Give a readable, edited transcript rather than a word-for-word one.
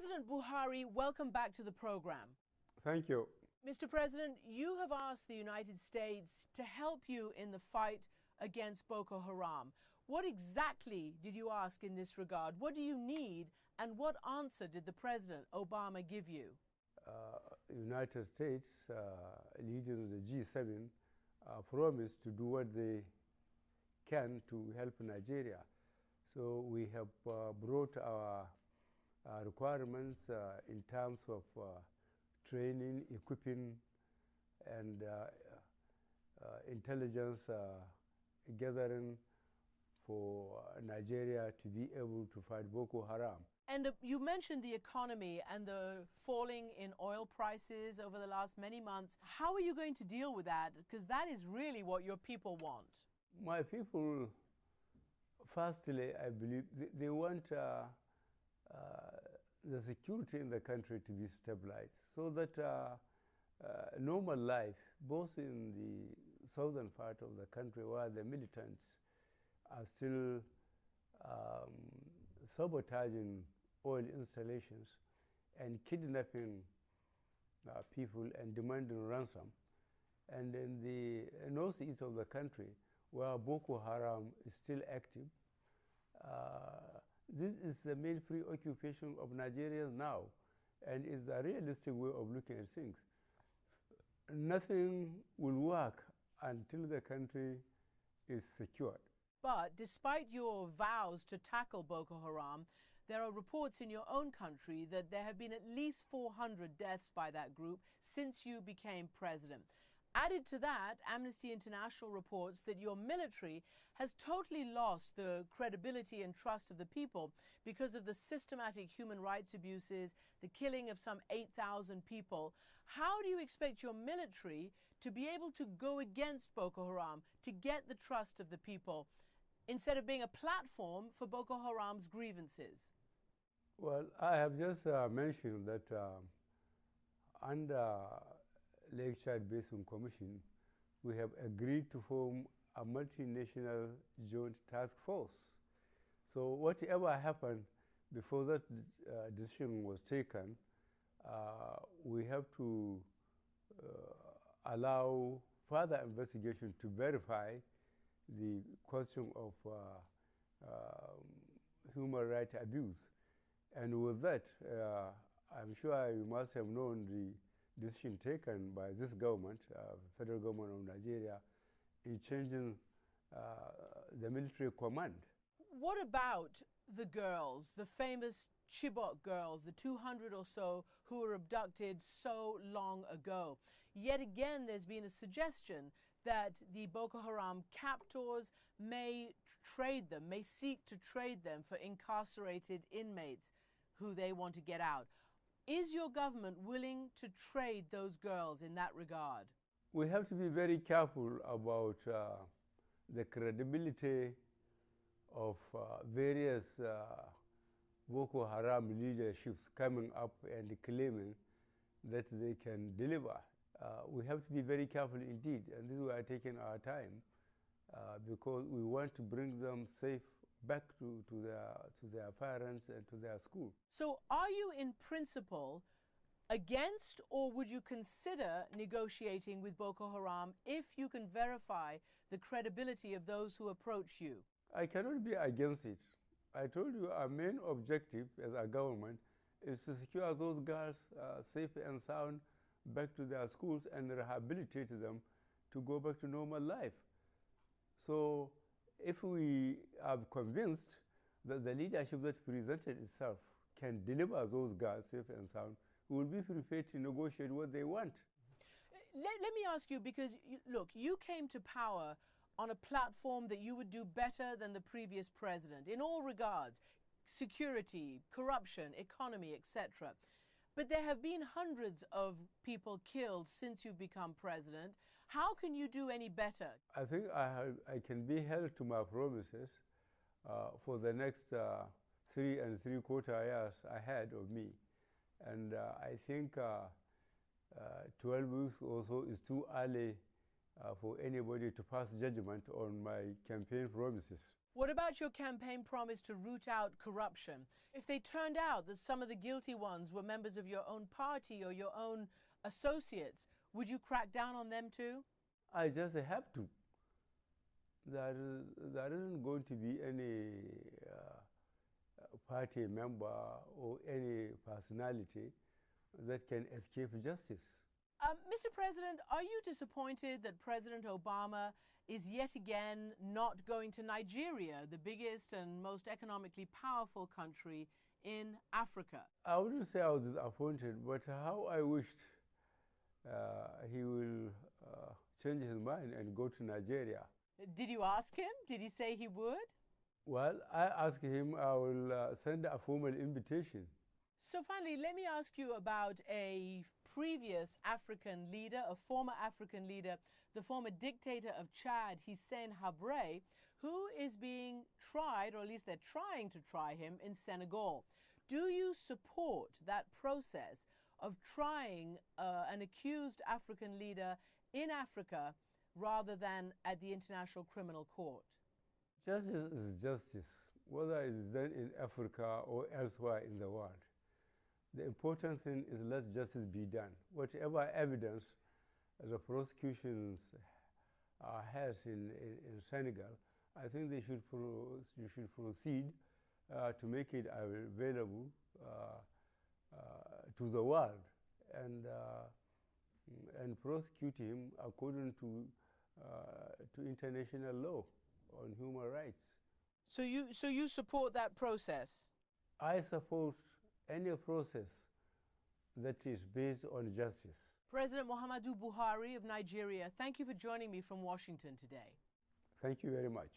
President Buhari, welcome back to the program. Thank you. Mr. President, you have asked the United States to help you in the fight against Boko Haram. What exactly did you ask in this regard? What do you need, and what answer did the President Obama give you? United States, leading the G7, promised to do what they can to help Nigeria. So we have brought our requirements in terms of training, equipping, and intelligence gathering for Nigeria to be able to fight Boko Haram. And you mentioned the economy and the falling in oil prices over the last many months. How are you going to deal with that? Because that is really what your people want. My people, firstly, I believe they want the security in the country to be stabilized so that normal life, both in the southern part of the country where the militants are still sabotaging oil installations and kidnapping people and demanding ransom, and in the northeast of the country where Boko Haram is still active. This is the main preoccupation of Nigerians now, and is a realistic way of looking at things. Nothing will work until the country is secured. But despite your vows to tackle Boko Haram, there are reports in your own country that there have been at least 400 deaths by that group since you became president. Added to that, Amnesty International reports that your military has totally lost the credibility and trust of the people because of the systematic human rights abuses, the killing of some 8,000 people. How do you expect your military to be able to go against Boko Haram, to get the trust of the people, instead of being a platform for Boko Haram's grievances? Well, I have just mentioned that under Lake Chad Basin Commission, we have agreed to form a multinational joint task force. So whatever happened before that decision was taken, we have to allow further investigation to verify the question of human rights abuse. And with that, I'm sure you must have known the decision taken by this government, federal government of Nigeria, in changing the military command. What about the girls, the famous Chibok girls, the 200 or so who were abducted so long ago? Yet again, there's been a suggestion that the Boko Haram captors may trade them, may seek to trade them for incarcerated inmates who they want to get out. Is your government willing to trade those girls in that regard? We have to be very careful about the credibility of various Boko Haram leaderships coming up and claiming that they can deliver. We have to be very careful indeed, and this is why we are taking our time, because we want to bring them safe back to their parents and to their school. So are you in principle against, or would you consider negotiating with Boko Haram if you can verify the credibility of those who approach you? I cannot be against it. I told you our main objective as a government is to secure those girls safe and sound back to their schools and rehabilitate them to go back to normal life. So if we are convinced that the leadership that presented itself can deliver those girls safe and sound, we will be prepared to negotiate what they want. Let me ask you, because, look, you came to power on a platform that you would do better than the previous president in all regards: security, corruption, economy, etc. But there have been hundreds of people killed since you've become president. How can you do any better? I think I can be held to my promises for the next 3 3/4 years ahead of me. And I think 12 weeks or so is too early for anybody to pass judgment on my campaign promises. What about your campaign promise to root out corruption? If they turned out that some of the guilty ones were members of your own party or your own associates, would you crack down on them too? I just have to. There isn't going to be any party member or any personality that can escape justice. Mr. President, are you disappointed that President Obama is yet again not going to Nigeria, the biggest and most economically powerful country in Africa? I wouldn't say I was disappointed, but how I wished he will change his mind and go to Nigeria. Did you ask him? Did he say he would? Well, I asked him, I will send a formal invitation. So finally, let me ask you about a previous African leader, a former African leader, the former dictator of Chad, Hissène Habré, who is being tried, or at least they're trying to try him, in Senegal. Do you support that process of trying an accused African leader in Africa rather than at the International Criminal Court? Justice is justice, whether it is done in Africa or elsewhere in the world. The important thing is let justice be done. Whatever evidence the prosecution has in Senegal, I think they should proceed to make it available to the world and prosecute him according to international law on human rights. So you support that process? I support any process that is based on justice. President Muhammadu Buhari of Nigeria, thank you for joining me from Washington today. Thank you very much.